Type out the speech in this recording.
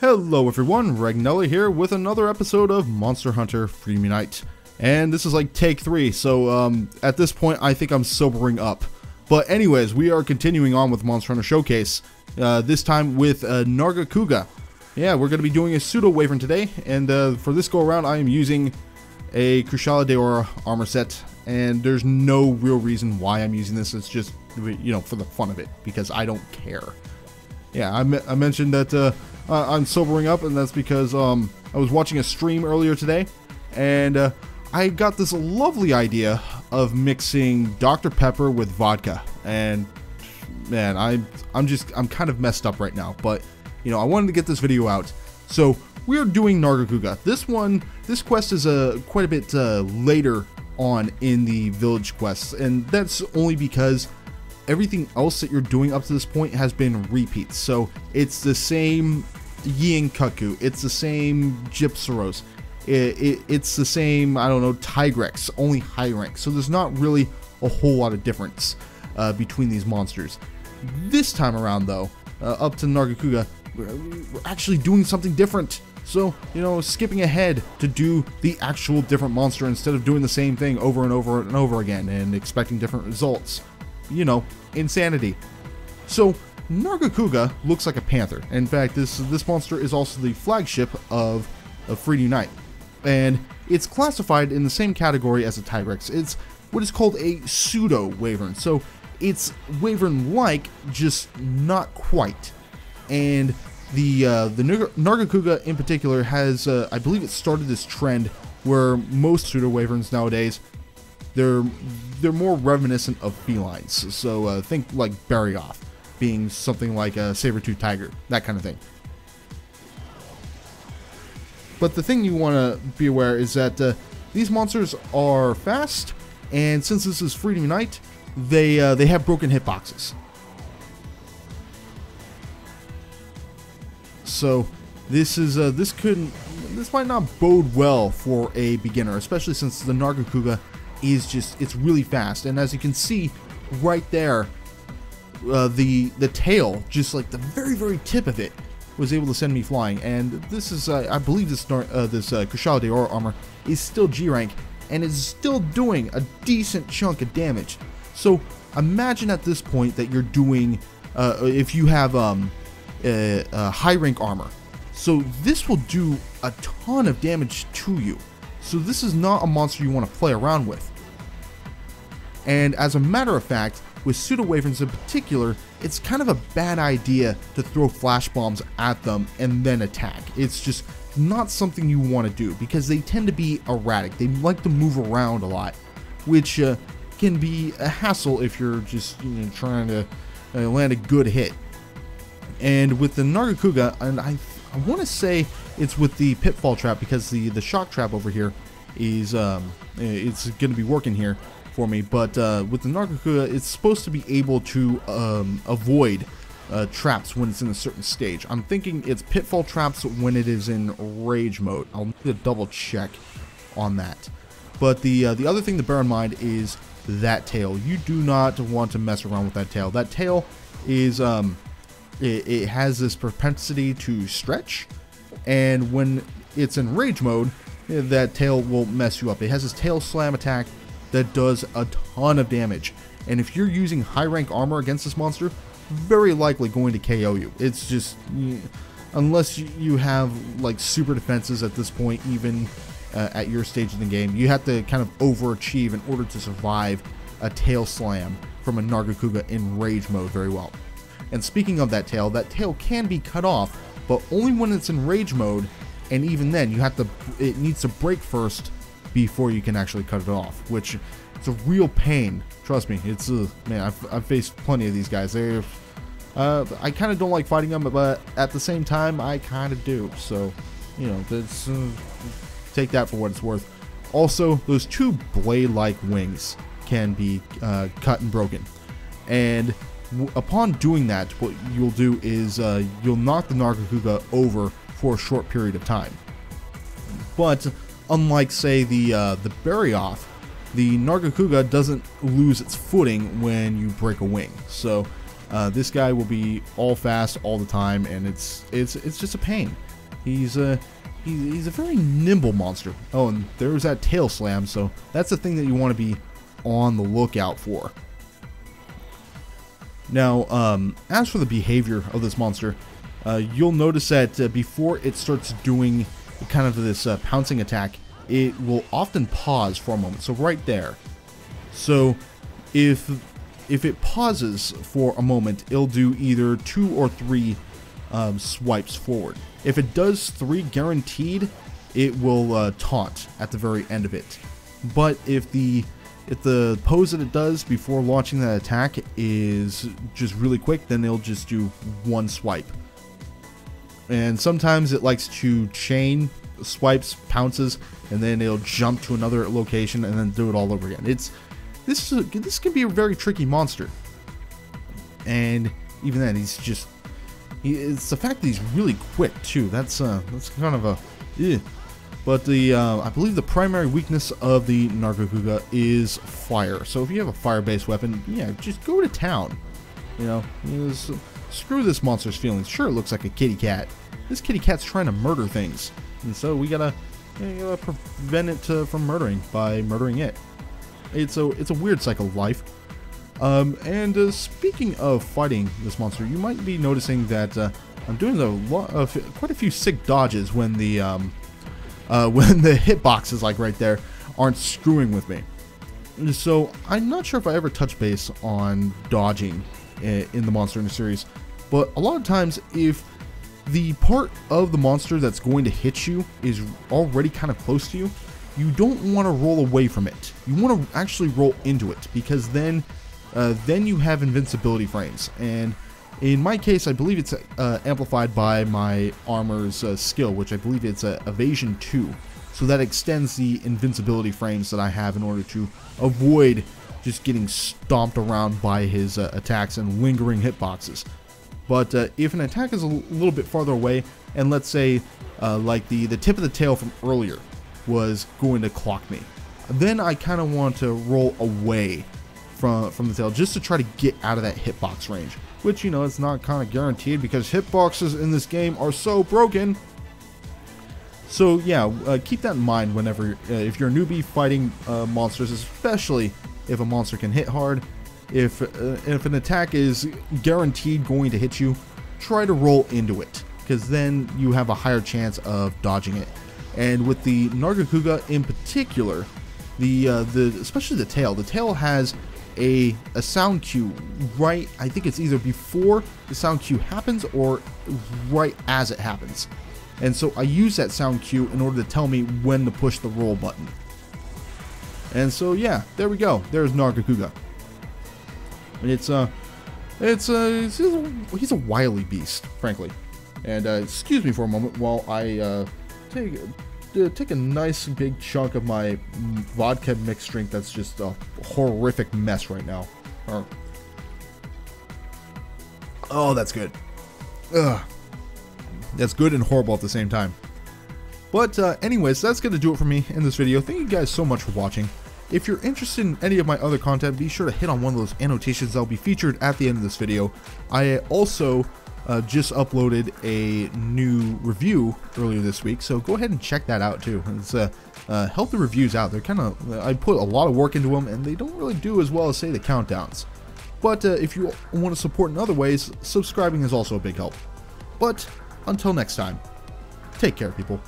Hello everyone, Regnilla here with another episode of Monster Hunter Freedom Unite. And this is like take 3, so at this point I think I'm sobering up. But anyways, we are continuing on with Monster Hunter Showcase, this time with Nargacuga. Yeah, we're going to be doing a pseudo wyvern today, and for this go around I am using a Cruciale d'Or armor set, and there's no real reason why I'm using this. It's just, you know, for the fun of it, because I don't care. Yeah, I mentioned that I'm sobering up, and that's because I was watching a stream earlier today, and I got this lovely idea of mixing Dr. Pepper with vodka, and man, I'm kind of messed up right now, but you know, I wanted to get this video out. So we are doing Nargacuga. This quest is quite a bit later on in the village quests, and that's only because everything else that you're doing up to this point has been repeats. So it's the same Yin Kaku, it's the same Gypsaros, it's the same, I don't know, Tigrex, only high rank. So there's not really a whole lot of difference between these monsters. This time around though, up to Nargacuga, we're actually doing something different. So, you know, skipping ahead to do the actual different monster instead of doing the same thing over and over and over again and expecting different results. You know, insanity. So Nargacuga looks like a panther. In fact, this monster is also the flagship of Freedom Unite, and it's classified in the same category as a Tigrex. It's what is called a pseudo wyvern. So it's wyvern-like, just not quite. And the Nargacuga in particular has, I believe, it started this trend where most pseudo wyverns nowadays, they're more reminiscent of felines. So think like Barioth being something like a saber-tooth tiger, that kind of thing. But the thing you want to be aware is that these monsters are fast, and since this is Freedom Unite, they have broken hitboxes. So this might not bode well for a beginner, especially since the Nargacuga is it's really fast. And as you can see right there, the tail, just like the very tip of it, was able to send me flying. And this is I believe this Cruciale d'Or armor is still G rank and is still doing a decent chunk of damage. So imagine at this point that you're doing if you have high rank armor, so this will do a ton of damage to you. So this is not a monster you want to play around with. And as a matter of fact, with pseudo wyverns in particular, it's kind of a bad idea to throw flash bombs at them and then attack. It's just not something you want to do, because they tend to be erratic. They like to move around a lot, which can be a hassle if you're just, you know, trying to land a good hit. And with the Nargacuga, and I want to say it's with the pitfall trap, because the shock trap over here is it's going to be working here for me. But with the Nargacuga, it's supposed to be able to avoid traps when it's in a certain stage. I'm thinking it's pitfall traps when it is in rage mode. I'll need to double check on that. But the other thing to bear in mind is that tail. You do not want to mess around with that tail. That tail is it has this propensity to stretch, and when it's in rage mode, that tail will mess you up. It has this tail slam attack that does a ton of damage, and if you're using high rank armor against this monster, very likely going to KO you. It's just, unless you have like super defenses at this point, even at your stage in the game, you have to kind of overachieve in order to survive a tail slam from a Nargacuga in rage mode very well. And speaking of that tail can be cut off, but only when it's in rage mode, and even then it needs to break first before you can actually cut it off, which it's a real pain. Trust me, it's man, I've faced plenty of these guys. I kind of don't like fighting them, but at the same time I kind of do. So, you know, that's take that for what it's worth. Also, those two blade-like wings can be cut and broken, and upon doing that, what you'll do is you'll knock the Nargacuga over for a short period of time. But unlike, say, the Barioth, the Nargacuga doesn't lose its footing when you break a wing. So this guy will be all fast all the time, and it's just a pain. He's a very nimble monster. Oh, and there's that tail slam, so that's the thing that you want to be on the lookout for. Now, as for the behavior of this monster, you'll notice that before it starts doing kind of this pouncing attack, it will often pause for a moment. So right there. So if it pauses for a moment, it'll do either 2 or 3 swipes forward. If it does 3 guaranteed, it will taunt at the very end of it. But if the pose that it does before launching that attack is just really quick, then it'll just do 1 swipe. And sometimes it likes to chain swipes, pounces, and then it'll jump to another location and then do it all over again. This can be a very tricky monster. And even then, it's the fact that he's really quick too. That's kind of a But I believe the primary weakness of the Nargacuga is fire. So if you have a fire-based weapon, yeah, just go to town. You know, screw this monster's feelings. Sure, it looks like a kitty cat. This kitty cat's trying to murder things, and so we gotta prevent it from murdering by murdering it. It's a weird cycle of life. And speaking of fighting this monster, you might be noticing that I'm doing quite a few sick dodges when the hitboxes, like right there, aren't screwing with me. So I'm not sure if I ever touch base on dodging in the Monster Hunter series, but a lot of times if the part of the monster that's going to hit you is already kind of close to you, you don't want to roll away from it. You want to actually roll into it, because then you have invincibility frames. And in my case, I believe it's amplified by my armor's skill, which I believe it's evasion 2. So that extends the invincibility frames that I have in order to avoid just getting stomped around by his attacks and lingering hitboxes. But if an attack is a little bit farther away, and let's say like the tip of the tail from earlier was going to clock me, then I kind of want to roll away from the tail just to try to get out of that hitbox range, which, you know, it's not kind of guaranteed because hitboxes in this game are so broken. So yeah, keep that in mind whenever if you're a newbie fighting monsters, especially if a monster can hit hard. If an attack is guaranteed going to hit you, try to roll into it, because then you have a higher chance of dodging it. And with the Nargacuga in particular, especially the tail has a sound cue right, I think it's either before the sound cue happens or right as it happens. And so I use that sound cue in order to tell me when to push the roll button. And so yeah, there we go. There's Nargacuga. He's a wily beast, frankly. And excuse me for a moment while I take a nice big chunk of my vodka mixed drink that's just a horrific mess right now. Oh, that's good. Ugh. That's good and horrible at the same time. But anyways, that's going to do it for me in this video. Thank you guys so much for watching. If you're interested in any of my other content, be sure to hit on one of those annotations that will be featured at the end of this video. I also just uploaded a new review earlier this week, so go ahead and check that out too. It's help the reviews out. They're kind of, I put a lot of work into them, and they don't really do as well as, say, the countdowns. But if you want to support in other ways, subscribing is also a big help. But until next time, take care, people.